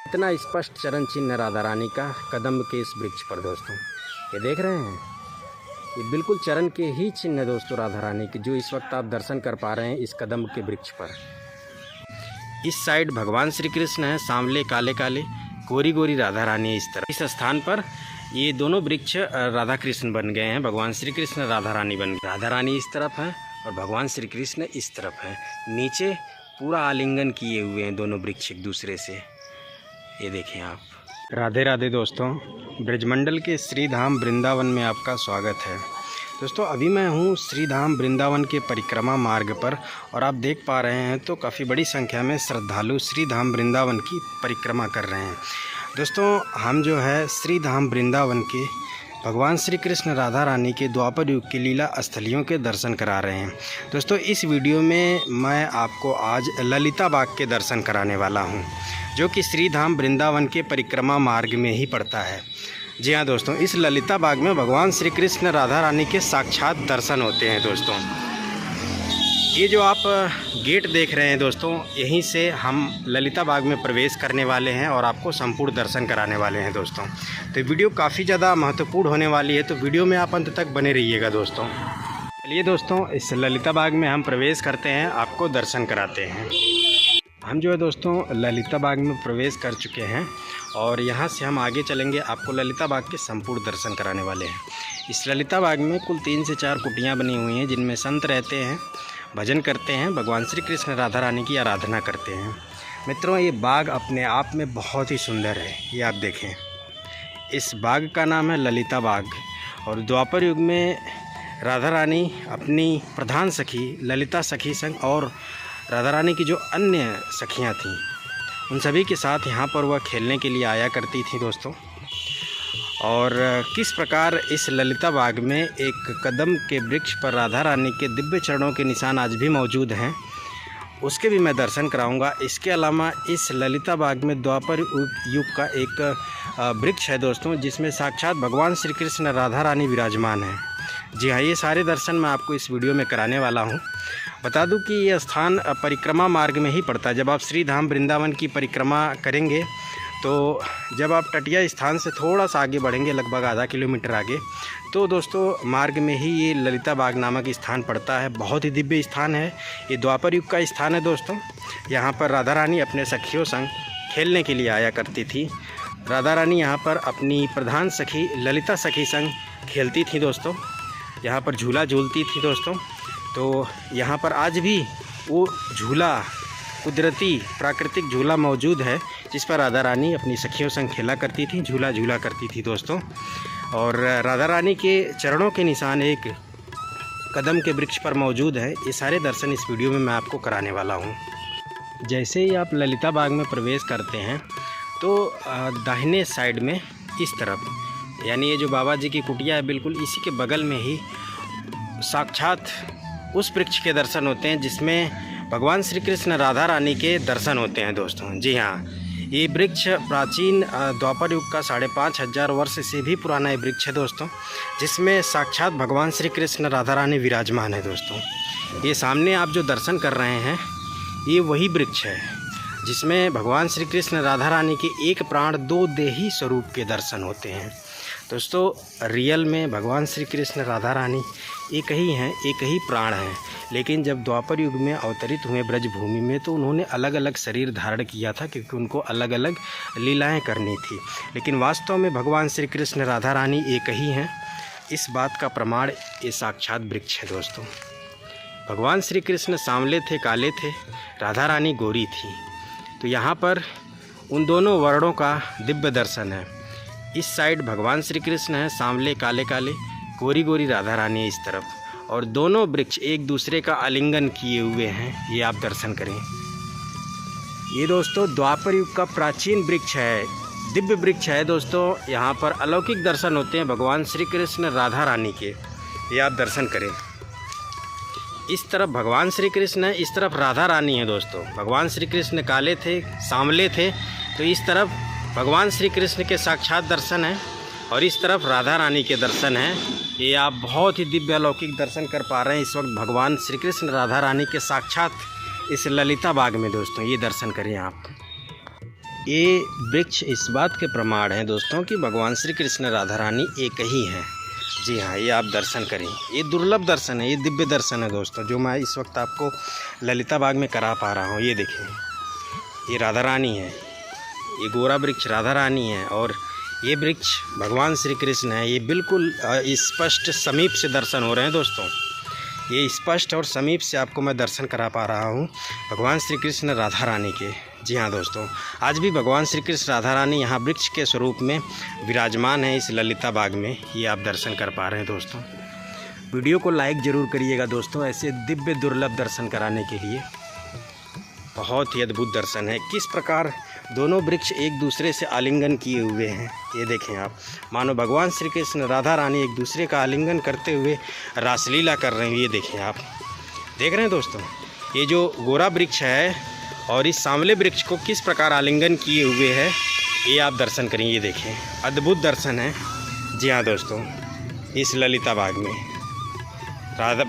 इतना स्पष्ट चरण चिन्ह राधा रानी का कदम के इस वृक्ष पर दोस्तों, ये देख रहे हैं, ये बिल्कुल चरण के ही चिन्ह दोस्तों राधा रानी के, जो इस वक्त आप दर्शन कर पा रहे हैं इस कदम के वृक्ष पर। इस साइड भगवान श्री कृष्ण हैं, सांवले काले काले, गोरी गोरी राधा रानी है इस तरफ। इस स्थान पर ये दोनों वृक्ष राधा कृष्ण बन गए हैं, भगवान श्री कृष्ण राधा रानी बन गए। राधा रानी इस तरफ हैं और भगवान श्री कृष्ण इस तरफ हैं। नीचे पूरा आलिंगन किए हुए हैं दोनों वृक्ष एक दूसरे से, ये देखें आप। राधे राधे दोस्तों, ब्रजमंडल के श्री धाम वृंदावन में आपका स्वागत है। दोस्तों अभी मैं हूँ श्री धाम वृंदावन के परिक्रमा मार्ग पर और आप देख पा रहे हैं तो काफ़ी बड़ी संख्या में श्रद्धालु श्री धाम वृंदावन की परिक्रमा कर रहे हैं। दोस्तों हम जो है श्री धाम वृंदावन के भगवान श्री कृष्ण राधा रानी के द्वापर युग की लीला स्थलियों के दर्शन करा रहे हैं। दोस्तों इस वीडियो में मैं आपको आज ललिता बाग के दर्शन कराने वाला हूं, जो कि श्री धाम वृंदावन के परिक्रमा मार्ग में ही पड़ता है। जी हाँ दोस्तों, इस ललिता बाग में भगवान श्री कृष्ण राधा रानी के साक्षात दर्शन होते हैं। दोस्तों ये जो आप गेट देख रहे हैं दोस्तों, यहीं से हम ललिता बाग में प्रवेश करने वाले हैं और आपको संपूर्ण दर्शन कराने वाले हैं दोस्तों। तो वीडियो काफ़ी ज़्यादा महत्वपूर्ण होने वाली है, तो वीडियो में आप अंत तक बने रहिएगा दोस्तों। चलिए दोस्तों इस ललिता बाग में हम प्रवेश करते हैं, आपको दर्शन कराते हैं। हम जो है दोस्तों ललिता बाग में प्रवेश कर चुके हैं और यहाँ से हम आगे चलेंगे, आपको ललिता बाग के संपूर्ण दर्शन कराने वाले हैं। इस ललिता बाग में कुल 3 से 4 कुटियाँ बनी हुई हैं, जिनमें संत रहते हैं, भजन करते हैं, भगवान श्री कृष्ण राधा रानी की आराधना करते हैं। मित्रों ये बाग अपने आप में बहुत ही सुंदर है, ये आप देखें। इस बाग का नाम है ललिता बाग और द्वापर युग में राधा रानी अपनी प्रधान सखी ललिता सखी संग और राधा रानी की जो अन्य सखियां थीं उन सभी के साथ यहाँ पर वह खेलने के लिए आया करती थी दोस्तों। और किस प्रकार इस ललिता बाग में एक कदम के वृक्ष पर राधा रानी के दिव्य चरणों के निशान आज भी मौजूद हैं, उसके भी मैं दर्शन कराऊंगा। इसके अलावा इस ललिता बाग में द्वापर युग का एक वृक्ष है दोस्तों, जिसमें साक्षात भगवान श्री कृष्ण राधा रानी विराजमान है। जी हाँ, ये सारे दर्शन मैं आपको इस वीडियो में कराने वाला हूँ। बता दूं कि ये स्थान परिक्रमा मार्ग में ही पड़ता है। जब आप श्री धाम वृंदावन की परिक्रमा करेंगे तो जब आप टटिया स्थान से थोड़ा सा आगे बढ़ेंगे, लगभग आधा किलोमीटर आगे, तो दोस्तों मार्ग में ही ये ललिता बाग नामक स्थान पड़ता है। बहुत ही दिव्य स्थान है, ये द्वापर युग का स्थान है दोस्तों। यहाँ पर राधा रानी अपने सखियों संग खेलने के लिए आया करती थी। राधा रानी यहाँ पर अपनी प्रधान सखी ललिता सखी संग खेलती थी दोस्तों, यहाँ पर झूला झूलती थी दोस्तों। तो यहाँ पर आज भी वो झूला, कुदरती प्राकृतिक झूला मौजूद है, जिस पर राधा रानी अपनी सखियों संग खेला करती थी, झूला झूला करती थी दोस्तों। और राधा रानी के चरणों के निशान एक कदम के वृक्ष पर मौजूद है। ये सारे दर्शन इस वीडियो में मैं आपको कराने वाला हूँ। जैसे ही आप ललिता बाग में प्रवेश करते हैं तो दाहिने साइड में इस तरफ, यानी ये जो बाबा जी की कुटिया है, बिल्कुल इसी के बगल में ही साक्षात उस वृक्ष के दर्शन होते हैं जिसमें भगवान श्री कृष्ण राधा रानी के दर्शन होते हैं दोस्तों। जी हाँ, ये वृक्ष प्राचीन द्वापर युग का 5500 वर्ष से भी पुराना ये वृक्ष है दोस्तों, जिसमें साक्षात भगवान श्री कृष्ण राधा रानी विराजमान है दोस्तों। ये सामने आप जो दर्शन कर रहे हैं ये वही वृक्ष है जिसमें भगवान श्री कृष्ण राधा रानी के एक प्राण दो देही स्वरूप के दर्शन होते हैं दोस्तों। रियल में भगवान श्री कृष्ण राधा रानी एक ही हैं, एक ही प्राण हैं, लेकिन जब द्वापर युग में अवतरित हुए ब्रजभूमि में तो उन्होंने अलग अलग शरीर धारण किया था, क्योंकि उनको अलग अलग लीलाएं करनी थी। लेकिन वास्तव में भगवान श्री कृष्ण राधा रानी एक ही हैं, इस बात का प्रमाण ये साक्षात वृक्ष है दोस्तों। भगवान श्री कृष्ण सांवले थे, काले थे, राधा रानी गोरी थी। तो यहाँ पर उन दोनों वर्णों का दिव्य दर्शन है। इस साइड भगवान श्री कृष्ण हैं, सांवले काले काले, गोरी गोरी राधा रानी है इस तरफ, और दोनों वृक्ष एक दूसरे का आलिंगन किए हुए हैं, ये आप दर्शन करें। ये दोस्तों द्वापर युग का प्राचीन वृक्ष है, दिव्य वृक्ष है दोस्तों। यहाँ पर अलौकिक दर्शन होते हैं भगवान श्री कृष्ण राधा रानी के, ये आप दर्शन करें। इस तरफ भगवान श्री कृष्ण है, इस तरफ राधा रानी है दोस्तों। भगवान श्री कृष्ण काले थे, सांवले थे, तो इस तरफ भगवान श्री कृष्ण के साक्षात दर्शन हैं और इस तरफ राधा रानी के दर्शन हैं। ये आप बहुत ही दिव्य अलौकिक दर्शन कर पा रहे हैं इस वक्त भगवान श्री कृष्ण राधा रानी के साक्षात इस ललिता बाग में दोस्तों। ये दर्शन करें आप। ये वृक्ष इस बात के प्रमाण हैं दोस्तों कि भगवान श्री कृष्ण राधा रानी एक ही हैं। जी हाँ, ये आप दर्शन करें, ये दुर्लभ दर्शन है, ये दिव्य दर्शन है दोस्तों, जो मैं इस वक्त आपको ललिता बाग में करा पा रहा हूँ। ये देखें, ये राधा रानी है, ये गोरा वृक्ष राधा रानी है और ये वृक्ष भगवान श्री कृष्ण है। ये बिल्कुल स्पष्ट समीप से दर्शन हो रहे हैं दोस्तों, ये स्पष्ट और समीप से आपको मैं दर्शन करा पा रहा हूँ भगवान श्री कृष्ण राधा रानी के। जी हाँ दोस्तों, आज भी भगवान श्री कृष्ण राधा रानी यहाँ वृक्ष के स्वरूप में विराजमान है इस ललिता बाग में। ये आप दर्शन कर पा रहे हैं दोस्तों। वीडियो को लाइक ज़रूर करिएगा दोस्तों, ऐसे दिव्य दुर्लभ दर्शन कराने के लिए। बहुत ही अद्भुत दर्शन है, किस प्रकार दोनों वृक्ष एक दूसरे से आलिंगन किए हुए हैं। ये देखें आप, मानो भगवान श्री कृष्ण राधा रानी एक दूसरे का आलिंगन करते हुए रासलीला कर रहे हैं। ये देखें आप, देख रहे हैं दोस्तों, ये जो गोरा वृक्ष है और इस सांवले वृक्ष को किस प्रकार आलिंगन किए हुए है, ये आप दर्शन करें। ये देखें, अद्भुत दर्शन है। जी हाँ दोस्तों, इस ललिता बाग में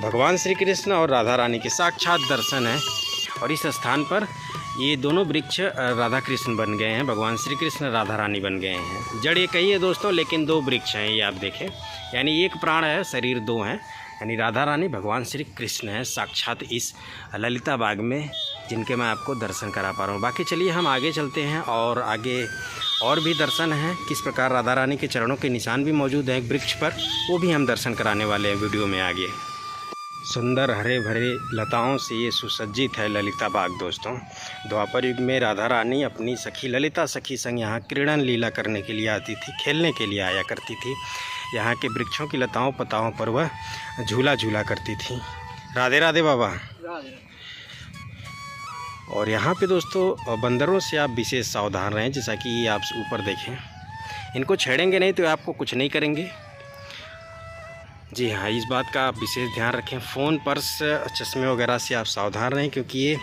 भगवान श्री कृष्ण और राधा रानी के साक्षात दर्शन है। और इस स्थान पर ये दोनों वृक्ष राधा कृष्ण बन गए हैं, भगवान श्री कृष्ण राधा रानी बन गए हैं। जड़ एक ही है दोस्तों, लेकिन दो वृक्ष हैं। ये आप देखें, यानी एक प्राण है, शरीर दो हैं, यानी राधा रानी भगवान श्री कृष्ण है साक्षात इस ललिता बाग में, जिनके मैं आपको दर्शन करा पा रहा हूँ। बाकी चलिए हम आगे चलते हैं और आगे और भी दर्शन हैं, किस प्रकार राधा रानी के चरणों के निशान भी मौजूद हैं एक वृक्ष पर, वो भी हम दर्शन कराने वाले हैं वीडियो में आगे। सुंदर हरे भरे लताओं से ये सुसज्जित है ललिता बाग दोस्तों। द्वापर युग में राधा रानी अपनी सखी ललिता सखी संग यहाँ क्रीड़न लीला करने के लिए आती थी, खेलने के लिए आया करती थी। यहाँ के वृक्षों की लताओं पताओं पर वह झूला झूला करती थी। राधे राधे बाबा। और यहाँ पे दोस्तों बंदरों से आप विशेष सावधान रहें, जैसा कि ये आप ऊपर देखें, इनको छेड़ेंगे नहीं तो आपको कुछ नहीं करेंगे। जी हाँ, इस बात का आप विशेष ध्यान रखें। फ़ोन, पर्स, चश्मे वगैरह से आप सावधान रहें, क्योंकि ये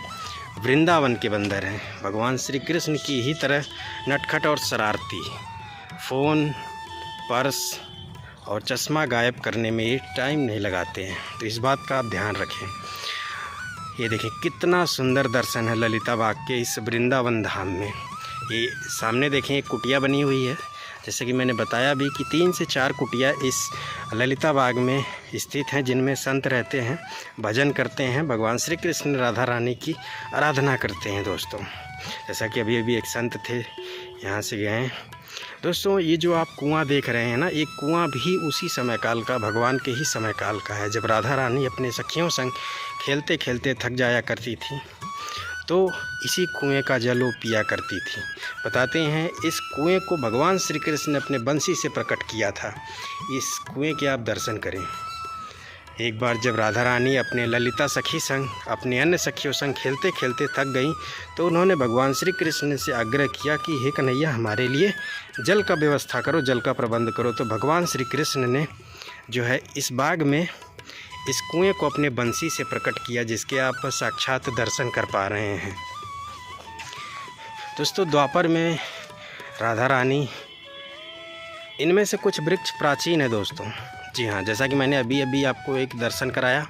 वृंदावन के बंदर हैं, भगवान श्री कृष्ण की ही तरह नटखट और शरारती। फ़ोन, पर्स और चश्मा गायब करने में ये टाइम नहीं लगाते हैं, तो इस बात का आप ध्यान रखें। ये देखें, कितना सुंदर दर्शन है ललिता बाग के इस वृंदावन धाम में। ये सामने देखें, एक कुटिया बनी हुई है, जैसे कि मैंने बताया भी कि 3 से 4 कुटिया इस ललिता बाग में स्थित हैं, जिनमें संत रहते हैं, भजन करते हैं, भगवान श्री कृष्ण राधा रानी की आराधना करते हैं दोस्तों। जैसा कि अभी अभी एक संत थे, यहाँ से गए हैं दोस्तों। ये जो आप कुआं देख रहे हैं ना, ये कुआं भी उसी समय काल का, भगवान के ही समय काल का है, जब राधा रानी अपने सखियों संग खेलते खेलते थक जाया करती थी, तो इसी कुएं का जल वो पिया करती थी। बताते हैं इस कुएं को भगवान श्री कृष्ण ने अपने बंसी से प्रकट किया था। इस कुएं के आप दर्शन करें। एक बार जब राधा रानी अपने ललिता सखी संग अपने अन्य सखियों संग खेलते खेलते थक गईं, तो उन्होंने भगवान श्री कृष्ण से आग्रह किया कि हे कन्हैया, हमारे लिए जल का व्यवस्था करो, जल का प्रबंध करो। तो भगवान श्री कृष्ण ने जो है इस बाग में इस कुएं को अपने बंसी से प्रकट किया, जिसके आप साक्षात दर्शन कर पा रहे हैं दोस्तों। द्वापर में राधा रानी, इनमें से कुछ वृक्ष प्राचीन है दोस्तों। जी हाँ, जैसा कि मैंने अभी अभी आपको एक दर्शन कराया,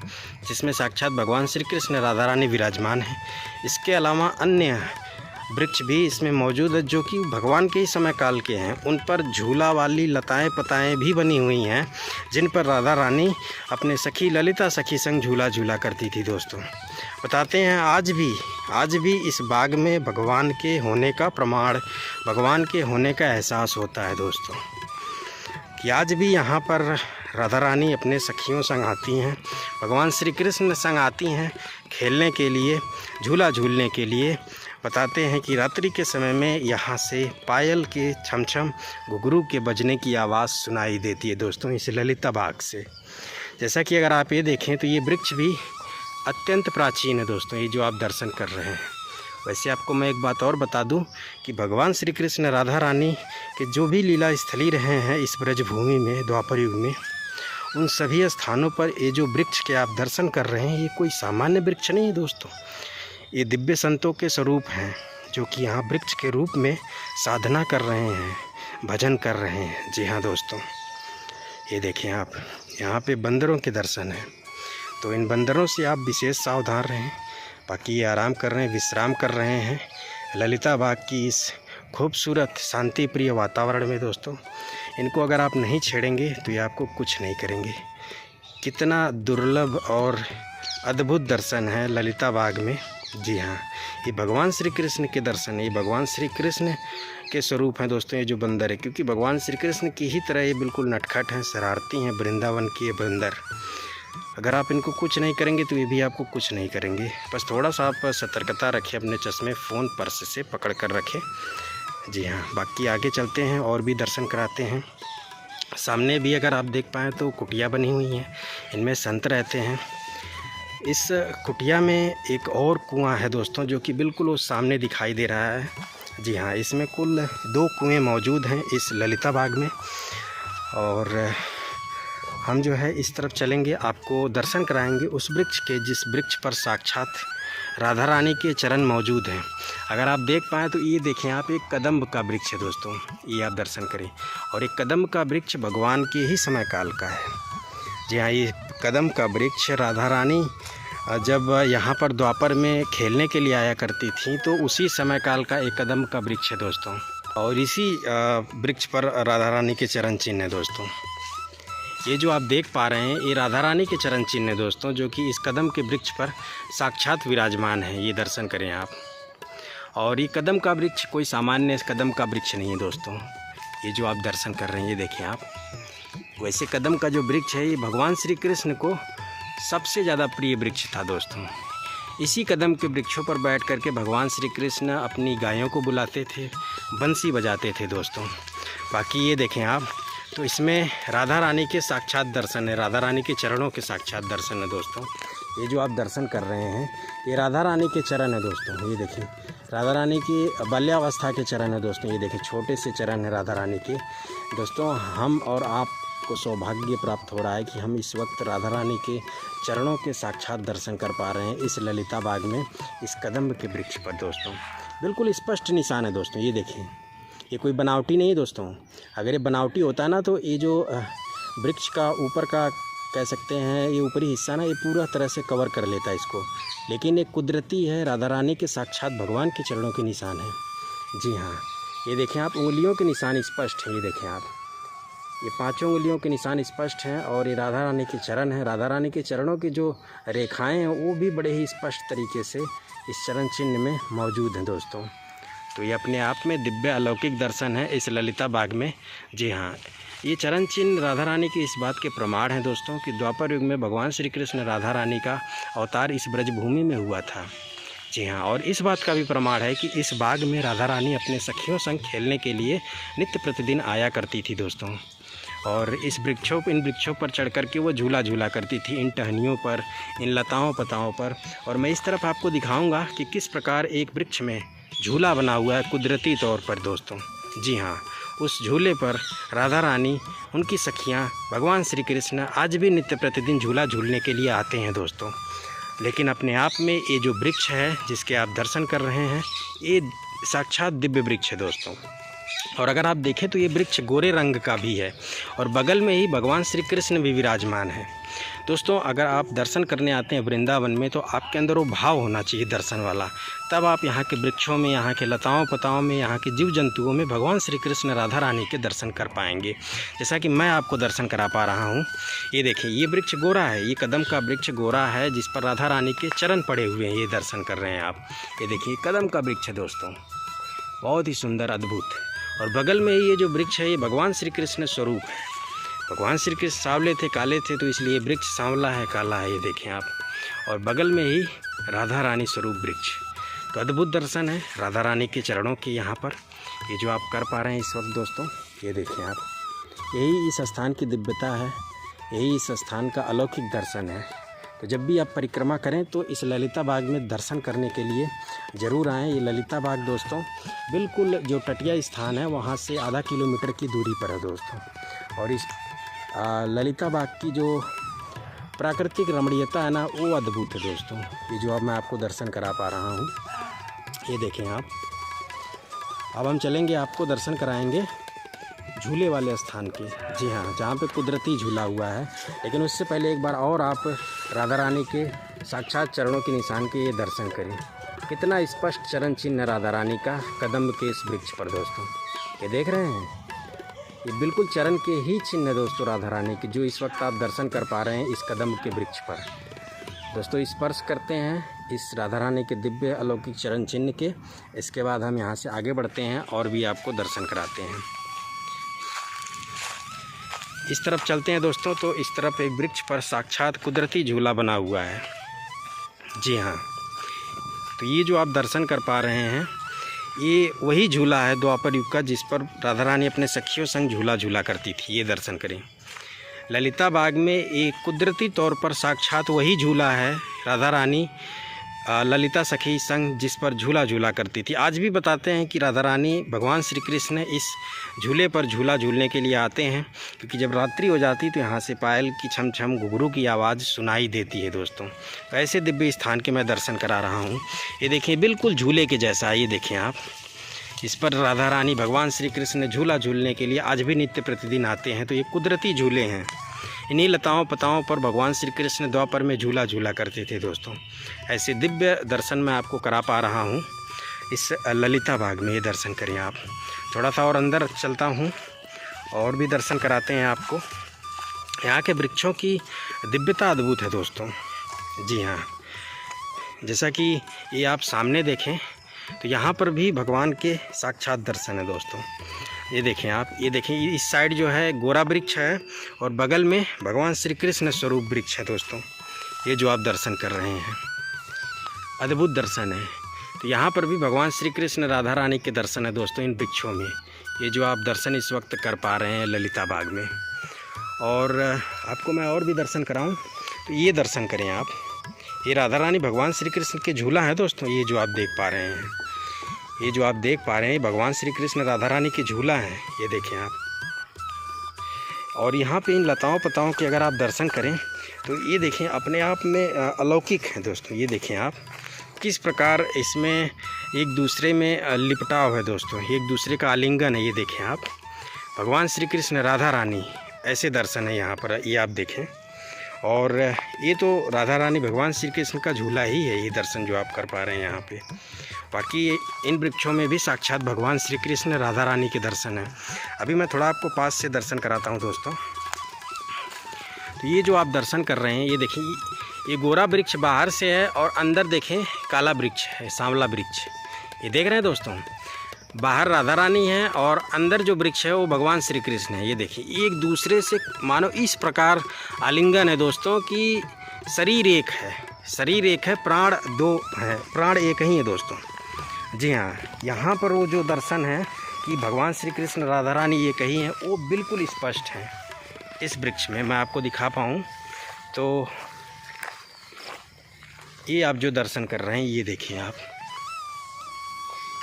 जिसमें साक्षात भगवान श्री कृष्ण राधा रानी विराजमान है। इसके अलावा अन्य वृक्ष भी इसमें मौजूद है, जो कि भगवान के ही समय काल के हैं। उन पर झूला वाली लताएं पताएं भी बनी हुई हैं, जिन पर राधा रानी अपने सखी ललिता सखी संग झूला झूला करती थी दोस्तों। बताते हैं आज भी इस बाग में भगवान के होने का प्रमाण, भगवान के होने का एहसास होता है दोस्तों, कि आज भी यहाँ पर राधा रानी अपने सखियों संग आती हैं, भगवान श्री कृष्ण संग आती हैं खेलने के लिए, झूला झूलने के लिए। बताते हैं कि रात्रि के समय में यहाँ से पायल के छम छम, घुघरू के बजने की आवाज़ सुनाई देती है दोस्तों, इस ललिता बाग से। जैसा कि अगर आप ये देखें तो ये वृक्ष भी अत्यंत प्राचीन है दोस्तों, ये जो आप दर्शन कर रहे हैं। वैसे आपको मैं एक बात और बता दूं कि भगवान श्री कृष्ण राधा रानी के जो भी लीला स्थली रहे हैं इस ब्रजभूमि में द्वापर युग में, उन सभी स्थानों पर ये जो वृक्ष के आप दर्शन कर रहे हैं, ये कोई सामान्य वृक्ष नहीं है दोस्तों। ये दिव्य संतों के स्वरूप हैं, जो कि यहाँ वृक्ष के रूप में साधना कर रहे हैं, भजन कर रहे हैं। जी हाँ दोस्तों, ये देखें आप, यहाँ पे बंदरों के दर्शन हैं, तो इन बंदरों से आप विशेष सावधान रहें। बाकी ये आराम कर रहे हैं, विश्राम कर रहे हैं ललिता बाग की इस खूबसूरत शांति प्रिय वातावरण में दोस्तों, इनको अगर आप नहीं छेड़ेंगे तो ये आपको कुछ नहीं करेंगे। कितना दुर्लभ और अद्भुत दर्शन है ललिता बाग में। जी हाँ, ये भगवान श्री कृष्ण के दर्शन है, ये भगवान श्री कृष्ण के स्वरूप हैं दोस्तों ये जो बंदर है, क्योंकि भगवान श्री कृष्ण की ही तरह ये बिल्कुल नटखट हैं, शरारती हैं, वृंदावन के ये बंदर। अगर आप इनको कुछ नहीं करेंगे तो ये भी आपको कुछ नहीं करेंगे। बस थोड़ा सा आप सतर्कता रखें, अपने चश्मे फ़ोन पर्स से पकड़ कर रखें। जी हाँ, बाकी आगे चलते हैं और भी दर्शन कराते हैं। सामने भी अगर आप देख पाएँ तो कुटिया बनी हुई हैं, इनमें संत रहते हैं। इस कुटिया में एक और कुआं है दोस्तों, जो कि बिल्कुल वो सामने दिखाई दे रहा है। जी हाँ, इसमें कुल 2 कुएं मौजूद हैं इस ललिता बाग में। और हम जो है इस तरफ चलेंगे, आपको दर्शन कराएंगे उस वृक्ष के जिस वृक्ष पर साक्षात राधा रानी के चरण मौजूद हैं। अगर आप देख पाएँ तो ये देखें आप, एक कदम्ब का वृक्ष है दोस्तों, ये आप दर्शन करें। और एक कदम्ब का वृक्ष भगवान के ही समय काल का है। जी हाँ, ये कदम्ब का वृक्ष राधा रानी जब यहाँ पर द्वापर में खेलने के लिए आया करती थी तो उसी समय काल का एक कदम्ब का वृक्ष है दोस्तों। और इसी वृक्ष पर राधा रानी के चरण चिन्ह है दोस्तों। ये जो आप देख पा रहे हैं ये राधा रानी के चरण चिन्ह है दोस्तों, जो कि इस कदम के वृक्ष पर साक्षात विराजमान है। ये दर्शन करें आप। और ये कदम का वृक्ष कोई सामान्य कदम का वृक्ष नहीं है दोस्तों, ये जो आप दर्शन कर रहे हैं ये देखिए आप। वैसे कदम का जो वृक्ष है ये भगवान श्री कृष्ण को सबसे ज़्यादा प्रिय वृक्ष था दोस्तों। इसी कदम के वृक्षों पर बैठ कर के भगवान श्री कृष्ण अपनी गायों को बुलाते थे, बंसी बजाते थे दोस्तों। बाकी ये देखें आप, तो इसमें राधा रानी के साक्षात दर्शन है, राधा रानी के चरणों के साक्षात दर्शन है दोस्तों। ये जो आप दर्शन कर रहे हैं ये राधा रानी के चरण है दोस्तों। ये देखिए राधा रानी की बाल्यावस्था के चरण है दोस्तों। ये देखिए छोटे से चरण है राधा रानी के दोस्तों। हम और आप को सौभाग्य प्राप्त हो रहा है कि हम इस वक्त राधा रानी के चरणों के साक्षात दर्शन कर पा रहे हैं इस ललिता बाग में, इस कदम्ब के वृक्ष पर दोस्तों। बिल्कुल स्पष्ट निशान है दोस्तों, ये देखिए, ये कोई बनावटी नहीं है दोस्तों। अगर ये बनावटी होता ना तो ये जो वृक्ष का ऊपर का कह सकते हैं ये ऊपरी हिस्सा ना, ये पूरा तरह से कवर कर लेता है इसको, लेकिन एक कुदरती है, राधा रानी के साक्षात भगवान के चरणों के निशान है। जी हाँ, ये देखें आप, उंगलियों के निशान स्पष्ट हैं। ये देखें आप, ये 5 उंगलियों के निशान स्पष्ट हैं और ये राधा रानी के चरण हैं। राधा रानी के चरणों की जो रेखाएं हैं वो भी बड़े ही स्पष्ट तरीके से इस चरण चिन्ह में मौजूद हैं दोस्तों। तो ये अपने आप में दिव्य अलौकिक दर्शन है इस ललिता बाग में। जी हाँ, ये चरण चिन्ह राधा रानी की इस बात के प्रमाण हैं दोस्तों कि द्वापर युग में भगवान श्री कृष्ण राधा रानी का अवतार इस ब्रजभूमि में हुआ था। जी हाँ, और इस बात का भी प्रमाण है कि इस बाग में राधा रानी अपने सखियों संग खेलने के लिए नित्य प्रतिदिन आया करती थी दोस्तों। और इन वृक्षों पर चढ़ कर के वो झूला झूला करती थी, इन टहनियों पर, इन लताओं पताओं पर। और मैं इस तरफ आपको दिखाऊंगा कि किस प्रकार एक वृक्ष में झूला बना हुआ है कुदरती तौर पर दोस्तों। जी हाँ, उस झूले पर राधा रानी, उनकी सखियाँ, भगवान श्री कृष्ण आज भी नित्य प्रतिदिन झूला झूलने के लिए आते हैं दोस्तों। लेकिन अपने आप में ये जो वृक्ष है जिसके आप दर्शन कर रहे हैं ये साक्षात दिव्य वृक्ष है दोस्तों। और अगर आप देखें तो ये वृक्ष गोरे रंग का भी है और बगल में ही भगवान श्री कृष्ण भी विराजमान है दोस्तों। अगर आप दर्शन करने आते हैं वृंदावन में तो आपके अंदर वो भाव होना चाहिए दर्शन वाला, तब आप यहाँ के वृक्षों में, यहाँ के लताओं पताओं में, यहाँ के जीव जंतुओं में भगवान श्री कृष्ण राधा रानी के दर्शन कर पाएंगे, जैसा कि मैं आपको दर्शन करा पा रहा हूँ। ये देखिए, ये वृक्ष गोरा है, ये कदम का वृक्ष गोरा है जिस पर राधा रानी के चरण पड़े हुए हैं, ये दर्शन कर रहे हैं आप। ये देखिए कदम का वृक्ष है दोस्तों, बहुत ही सुंदर अद्भुत। और बगल में ये जो वृक्ष है ये भगवान श्री कृष्ण स्वरूप है। भगवान श्री कृष्ण सांवले थे, काले थे, तो इसलिए वृक्ष सांवला है, काला है, ये देखें आप। और बगल में ही राधा रानी स्वरूप वृक्ष। तो अद्भुत दर्शन है राधा रानी के चरणों के यहाँ पर, ये जो आप कर पा रहे हैं इस वक्त दोस्तों। ये देखें आप, यही इस स्थान की दिव्यता है, यही इस स्थान का अलौकिक दर्शन है। तो जब भी आप परिक्रमा करें तो इस ललिता बाग में दर्शन करने के लिए ज़रूर आएँ। ये ललिता बाग दोस्तों बिल्कुल जो तटीय स्थान है वहाँ से आधा किलोमीटर की दूरी पर है दोस्तों। और इस ललिता बाग की जो प्राकृतिक रमणीयता है ना वो अद्भुत है दोस्तों। ये जो अब मैं आपको दर्शन करा पा रहा हूँ, ये देखें आप। अब हम चलेंगे, आपको दर्शन कराएंगे झूले वाले स्थान के। जी हाँ, जहाँ पे कुदरती झूला हुआ है। लेकिन उससे पहले एक बार और आप राधा रानी के साक्षात चरणों के निशान के ये दर्शन करें। कितना स्पष्ट चरण चिन्ह राधा रानी का कदम के इस वृक्ष पर दोस्तों, ये देख रहे हैं, ये बिल्कुल चरण के ही चिन्ह दोस्तों राधा रानी के, जो इस वक्त आप दर्शन कर पा रहे हैं इस कदम के वृक्ष पर। दोस्तों स्पर्श करते हैं इस राधा रानी के दिव्य अलौकिक चरण चिन्ह के। इसके बाद हम यहाँ से आगे बढ़ते हैं और भी आपको दर्शन कराते हैं। इस तरफ चलते हैं दोस्तों, तो इस तरफ एक वृक्ष पर साक्षात कुदरती झूला बना हुआ है। जी हाँ, तो ये जो आप दर्शन कर पा रहे हैं ये वही झूला है द्वापर युग का, जिस पर राधा रानी अपने सखियों संग झूला झूला करती थी। ये दर्शन करें, ललिता बाग में एक कुदरती तौर पर साक्षात वही झूला है राधा रानी ललिता सखी संग जिस पर झूला झूला करती थी। आज भी बताते हैं कि राधा रानी भगवान श्री कृष्ण इस झूले पर झूला झूलने के लिए आते हैं, क्योंकि जब रात्रि हो जाती तो यहाँ से पायल की छम छम घुघरू की आवाज़ सुनाई देती है दोस्तों। तो ऐसे दिव्य स्थान के मैं दर्शन करा रहा हूँ। ये देखिए बिल्कुल झूले के जैसा है, ये देखें आप, इस पर राधा रानी भगवान श्री कृष्ण झूला झूलने के लिए आज भी नित्य प्रतिदिन आते हैं। तो ये कुदरती झूले हैं, इन्हीं लताओं पताओं पर भगवान श्री कृष्ण द्वापर में झूला झूला करते थे दोस्तों। ऐसे दिव्य दर्शन मैं आपको करा पा रहा हूँ इस ललिता बाग में। ये दर्शन करें आप। थोड़ा सा और अंदर चलता हूँ और भी दर्शन कराते हैं आपको। यहाँ के वृक्षों की दिव्यता अद्भुत है दोस्तों। जी हाँ, जैसा कि ये आप सामने देखें तो यहाँ पर भी भगवान के साक्षात दर्शन है दोस्तों। ये देखें आप, ये देखें इस साइड जो है गोरा वृक्ष है और बगल में भगवान श्री कृष्ण स्वरूप वृक्ष है दोस्तों। ये जो आप दर्शन कर रहे हैं अद्भुत दर्शन है। तो यहाँ पर भी भगवान श्री कृष्ण राधा रानी के दर्शन है दोस्तों इन वृक्षों में। ये जो आप दर्शन इस वक्त कर पा रहे हैं ललिता बाग में। और आपको मैं और भी दर्शन कराऊँ तो ये दर्शन करें आप। ये राधा रानी भगवान श्री कृष्ण के झूला है दोस्तों। ये जो आप देख पा रहे हैं, ये जो आप देख पा रहे हैं भगवान श्री कृष्ण राधा रानी के झूला है। ये देखें आप। और यहाँ पे इन लताओं पताओं के अगर आप दर्शन करें तो ये देखें अपने आप में अलौकिक है दोस्तों। ये देखें आप किस प्रकार इसमें एक दूसरे में लिपटाव है दोस्तों, एक दूसरे का आलिंगन है। ये देखें आप, भगवान श्री कृष्ण राधा रानी ऐसे दर्शन है यहाँ पर। ये आप देखें, और ये तो राधा रानी भगवान श्री कृष्ण का झूला ही है ये दर्शन जो आप कर पा रहे हैं यहाँ पे। बाकी इन वृक्षों में भी साक्षात भगवान श्री कृष्ण राधा रानी के दर्शन है। अभी मैं थोड़ा आपको पास से दर्शन कराता हूँ दोस्तों। तो ये जो आप दर्शन कर रहे हैं ये देखिए, ये गोरा वृक्ष बाहर से है और अंदर देखें काला वृक्ष है, सांवला वृक्ष। ये देख रहे हैं दोस्तों, बाहर राधा रानी है और अंदर जो वृक्ष है वो भगवान श्री कृष्ण है। ये देखिए एक दूसरे से मानो इस प्रकार आलिंगन है दोस्तों कि शरीर एक है, शरीर एक है, प्राण दो है, प्राण एक ही है दोस्तों। जी हाँ, यहाँ पर वो जो दर्शन है कि भगवान श्री कृष्ण राधा रानी एक ही हैं वो बिल्कुल स्पष्ट है इस वृक्ष में। मैं आपको दिखा पाऊँ तो ये आप जो दर्शन कर रहे हैं ये देखिए आप,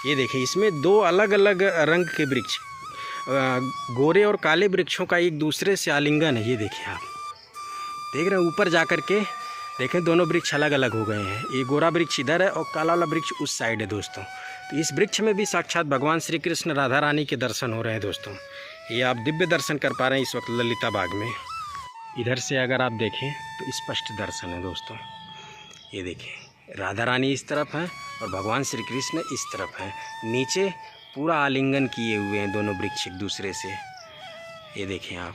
ये देखिए इसमें दो अलग अलग रंग के वृक्ष, गोरे और काले वृक्षों का एक दूसरे से आलिंगन है। ये देखिए आप देख रहे हैं, ऊपर जा कर के देखें दोनों वृक्ष अलग अलग हो गए हैं। ये गोरा वृक्ष इधर है और काला वाला वृक्ष उस साइड है दोस्तों। तो इस वृक्ष में भी साक्षात भगवान श्री कृष्ण राधा रानी के दर्शन हो रहे हैं दोस्तों। ये आप दिव्य दर्शन कर पा रहे हैं इस वक्त ललिता बाग में। इधर से अगर आप देखें तो स्पष्ट दर्शन है दोस्तों। ये देखें राधा रानी इस तरफ है और भगवान श्री कृष्ण इस तरफ है। नीचे पूरा आलिंगन किए हुए हैं दोनों वृक्ष एक दूसरे से। ये देखें आप,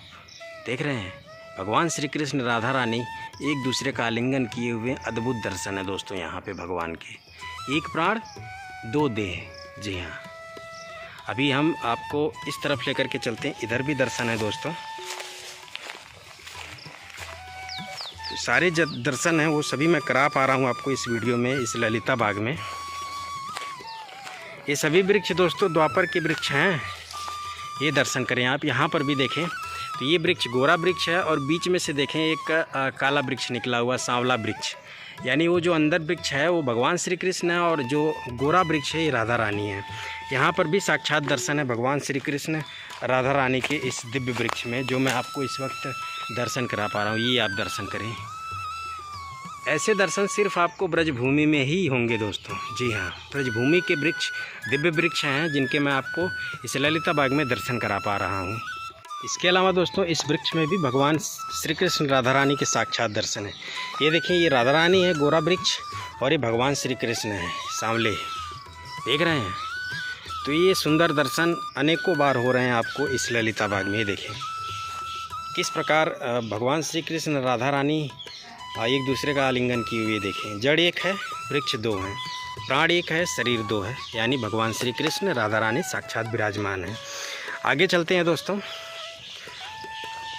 देख रहे हैं भगवान श्री कृष्ण राधा रानी एक दूसरे का आलिंगन किए हुए अद्भुत दर्शन है दोस्तों यहाँ पे भगवान के। एक प्राण दो देह। जी हाँ, अभी हम आपको इस तरफ लेकर के चलते हैं, इधर भी दर्शन है दोस्तों। तो सारे दर्शन हैं वो सभी मैं करा पा रहा हूँ आपको इस वीडियो में, इस ललिता बाग में। ये सभी वृक्ष दोस्तों द्वापर के वृक्ष हैं। ये दर्शन करें आप। यहाँ पर भी देखें तो ये वृक्ष गोरा वृक्ष है और बीच में से देखें एक काला वृक्ष निकला हुआ, सांवला वृक्ष। यानी वो जो अंदर वृक्ष है वो भगवान श्री कृष्ण है और जो गोरा वृक्ष है ये राधा रानी है। यहाँ पर भी साक्षात दर्शन है भगवान श्री कृष्ण राधा रानी के इस दिव्य वृक्ष में, जो मैं आपको इस वक्त दर्शन करा पा रहा हूँ। ये आप दर्शन करें। ऐसे दर्शन सिर्फ आपको ब्रजभूमि में ही होंगे दोस्तों। जी हाँ, ब्रजभूमि के वृक्ष दिव्य वृक्ष हैं जिनके मैं आपको इस ललिता बाग में दर्शन करा पा रहा हूँ। इसके अलावा दोस्तों इस वृक्ष में भी भगवान श्री कृष्ण राधा रानी के साक्षात दर्शन है। ये देखिए, ये राधा रानी है गोरा वृक्ष और ये भगवान श्री कृष्ण है सांवले देख रहे हैं। तो ये सुंदर दर्शन अनेकों बार हो रहे हैं आपको इस ललिता बाग में। ये देखें किस प्रकार भगवान श्री कृष्ण राधा रानी एक दूसरे का आलिंगन किए हुए। देखें जड़ एक है, वृक्ष दो हैं, प्राण एक है, शरीर दो है, यानी भगवान श्री कृष्ण राधा रानी साक्षात विराजमान है। आगे चलते हैं दोस्तों।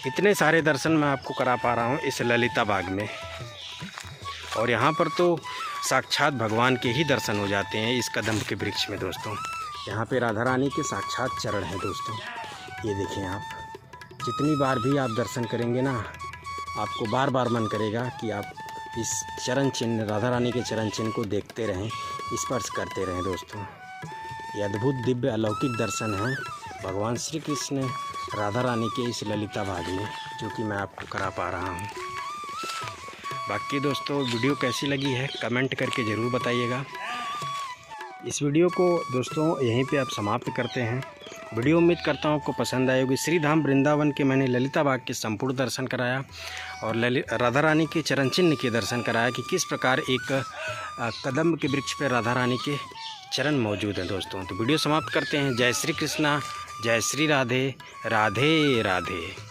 इतने सारे दर्शन मैं आपको करा पा रहा हूँ इस ललिता बाग में, और यहाँ पर तो साक्षात भगवान के ही दर्शन हो जाते हैं इस कदम्ब के वृक्ष में दोस्तों। यहाँ पे राधा रानी के साक्षात चरण हैं दोस्तों। ये देखें आप, जितनी बार भी आप दर्शन करेंगे ना, आपको बार बार मन करेगा कि आप इस चरण चिन्ह, राधा रानी के चरण चिन्ह को देखते रहें, स्पर्श करते रहें दोस्तों। ये अद्भुत दिव्य अलौकिक दर्शन हैं भगवान श्री कृष्ण राधा रानी के इस ललिता बाग में, जो कि मैं आपको करा पा रहा हूँ। बाकी दोस्तों वीडियो कैसी लगी है कमेंट करके ज़रूर बताइएगा। इस वीडियो को दोस्तों यहीं पे आप समाप्त करते हैं। वीडियो उम्मीद करता हूँ आपको पसंद आई होगी। श्री धाम वृंदावन के मैंने ललिता बाग के संपूर्ण दर्शन कराया और राधा रानी के चरण चिन्ह के दर्शन कराया कि किस प्रकार एक कदम्ब के वृक्ष पर राधा रानी के चरण मौजूद हैं दोस्तों। तो वीडियो समाप्त करते हैं। जय श्री कृष्णा, जय श्री राधे, राधे राधे।